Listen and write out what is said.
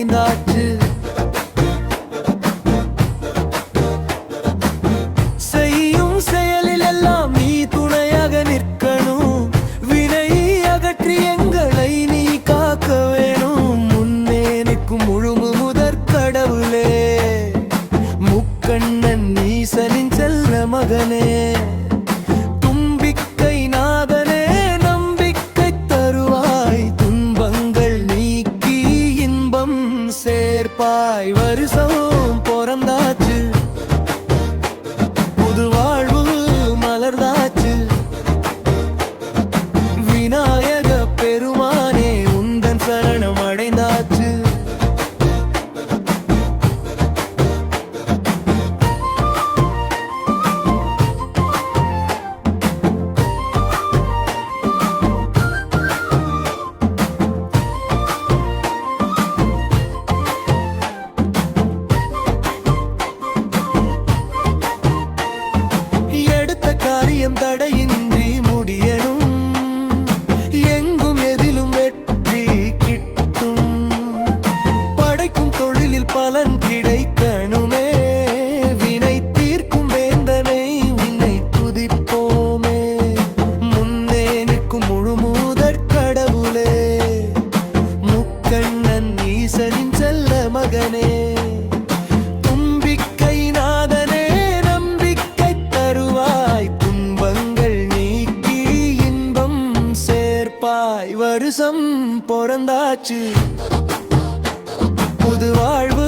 அடைந்தாச்சு. செய்யும் செயலில் எல்லாம் நீ துணையாக நிற்கணும். வினை அகற்றி எங்களை நீ காக்க வேணும். முன்னே நிற்கும் முழுமு முதற் கடவுளே, முக்கண்ணன் ஈசனின் செல்ல மகனே, தும்பிக்கை நாதனே, நம்பிக்கை தருவாய். துன்பங்கள் நீக்கி இன்பம் சேர்ப்பாய். வருஷம் பிறந்தாச்சு, புது வாழ்வு மலர்ந்தாச்சு. விநாயக பெருமானே உந்தன் சரணம் அடைந்தாச்சு. தடையின்றி முடியணும். எங்கும் எதிலும் வெற்றி கிட்டும். படைக்கும் தொழிலில் பலன் கிடைக்கணுமே. வினை தீர்க்கும் வேந்தனை உன்னை துதிப்போமே. முன்னே நிற்கும் முழுமுதற் கடவுளே, முக்கண்ணன் ஈசனின் செல்ல மகனே, தும்பிக்கை நாதனே, நம்பிக்கை தருவாய். வருஷம் பிறந்தாச்சு, புது வாழ்வு